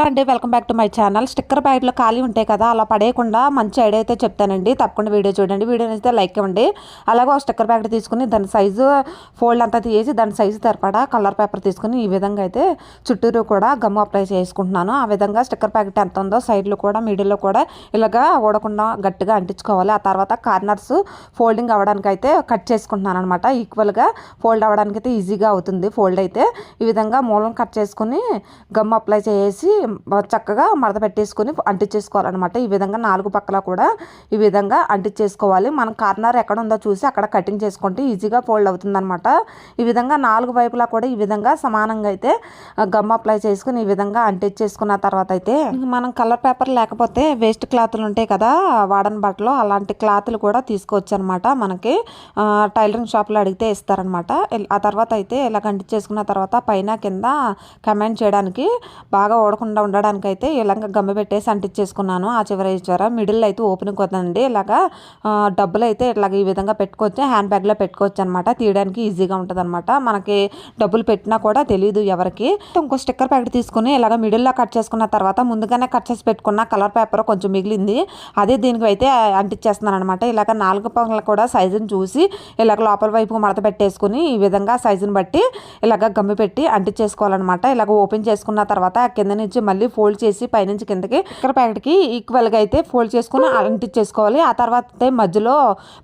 అండి welcome back to my channel. Sticker ప్యాకెట్లు ఖాళీ ఉంటాయి కదా, అలా పడేయకుండా మంచి ఐడియా అయితే చెప్తానండి. తప్పకుండా వీడియో చూడండి. వీడియో అయితే లైక్ ఇవ్వండి. అలాగే ఒక స్టిక్కర్ ప్యాకెట్ తీసుకుని దాని సైజు ఫోల్డ్ అంతా తీసి దాని సైజు సరిపడా కలర్ పేపర్ తీసుకుని ఈ విధంగా అయితే చుట్టూరు కూడా గమ్ అప్లై చేసుకుంటున్నాను. ఆ విధంగా స్టిక్కర్ ప్యాకెట్ ఎంత ఉందో సైడ్లో కూడా మిడిల్లో కూడా ఇలాగా ఊడకుండా గట్టిగా అంటించుకోవాలి. ఆ తర్వాత కార్నర్స్ ఫోల్డింగ్ అవ్వడానికి అయితే కట్ చేసుకుంటున్నాను అనమాట. ఈక్వల్గా ఫోల్డ్ అవ్వడానికి అయితే ఈజీగా అవుతుంది. ఫోల్డ్ అయితే ఈ విధంగా మూలం కట్ చేసుకుని గమ్ అప్లై చేసి చక్కగా మడత పెట్టేసుకొని అంటించేసుకోవాలన్నమాట. ఈ విధంగా 4 పక్కల కూడా ఈ విధంగా అంటించేసుకోవాలి. మనం కార్నర్ ఎక్కడ ఉందో చూసి అక్కడ కటింగ్ చేసుకుంటే ఈజీగా ఫోల్డ్ అవుతుందన్నమాట. ఈ విధంగా 4 వైపులా కూడా ఈ విధంగా సమానంగా అయితే గమ్ అప్లై చేసుకుని ఈ విధంగా అంటించేసుకున్న తర్వాత అయితే మనం కలర్ పేపర్ లేకపోతే వేస్ట్ క్లాత్లు ఉంటాయి కదా, వాడని బట్టలు, అలాంటి క్లాత్లు కూడా తీసుకోవచ్చు అనమాట. మనకి టైలరింగ్ షాప్లో అడిగితే ఇస్తారనమాట. ఆ తర్వాత అయితే ఇలా అంటించేసుకున్న తర్వాత పైన కింద కమెంట్ చేయడానికి బాగా ఓడకుండా ఉండడానికి అయితే ఇలాగ గమ్మ పెట్టేసి అంటించేసుకున్నాను. ఆ చివర మిడిల్ అయితే ఓపెనింగ్ వద్దండి. ఇలాగా డబ్బులు అయితే ఇట్లాగ ఈ విధంగా పెట్టుకోవచ్చు, హ్యాండ్ బ్యాగ్లో పెట్టుకోవచ్చు అనమాట. తీయడానికి ఈజీగా ఉంటుంది అనమాట. మనకి డబ్బులు పెట్టినా కూడా తెలియదు ఎవరికి. ఇంకో స్టిక్కర్ ప్యాకెట్ తీసుకుని ఇలాగ మిడిల్లో కట్ చేసుకున్న తర్వాత ముందుగానే కట్ చేసి పెట్టుకున్న కలర్ పేపర్ కొంచెం మిగిలింది, అదే దీనికి అయితే అంటించేస్తున్నాను అనమాట. ఇలాగ 4 పక్కల కూడా సైజుని చూసి ఇలాగ లోపల వైపు మడత పెట్టేసుకుని ఈ విధంగా సైజుని బట్టి ఇలాగ గమ్మి పెట్టి అంటించేసుకోవాలన్నమాట. ఇలాగ ఓపెన్ చేసుకున్న తర్వాత కింద నుంచి మళ్ళీ ఫోల్డ్ చేసి పైనుంచి కిందకి స్టిక్కర్ ప్యాకెట్కి ఈక్వల్గా అయితే ఫోల్డ్ చేసుకుని అంటించేసుకోవాలి. ఆ తర్వాత మధ్యలో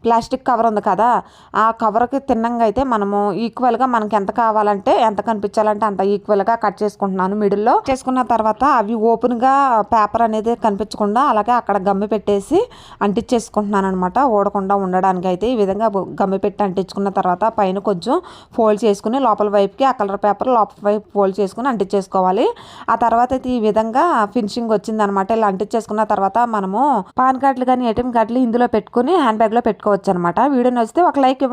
ప్లాస్టిక్ కవర్ ఉంది కదా, ఆ కవర్కి తిన్నంగా అయితే మనము ఈక్వల్గా మనకి ఎంత కావాలంటే ఎంత కనిపించాలంటే అంత ఈక్వల్గా కట్ చేసుకుంటున్నాను. మిడిల్లో చేసుకున్న తర్వాత అవి ఓపెన్గా పేపర్ అనేది కనిపించకుండా అలాగే అక్కడ గమ్మి పెట్టేసి అంటించేసుకుంటున్నాను అనమాట. ఓడకుండా ఉండడానికి అయితే ఈ విధంగా గమ్మి పెట్టి అంటించుకున్న తర్వాత పైన కొంచెం ఫోల్డ్ చేసుకుని లోపల వైపుకి ఆ కలర్ పేపర్ లోపల వైపు ఫోల్డ్ చేసుకుని అంటించేసుకోవాలి. ఆ తర్వాత అయితే ఈ విధంగా ఫినిషింగ్ వచ్చిందనమాట. ఇలా అంటించేసుకున్న తర్వాత మనము పాన్ కార్డులు కానీ ఏటీఎం కార్డులు ఇందులో పెట్టుకుని హ్యాండ్ బ్యాగ్లో పెట్టుకోవచ్చు అనమాట. వీడియో నచ్చితే ఒక లైక్ ఇవ్వండి.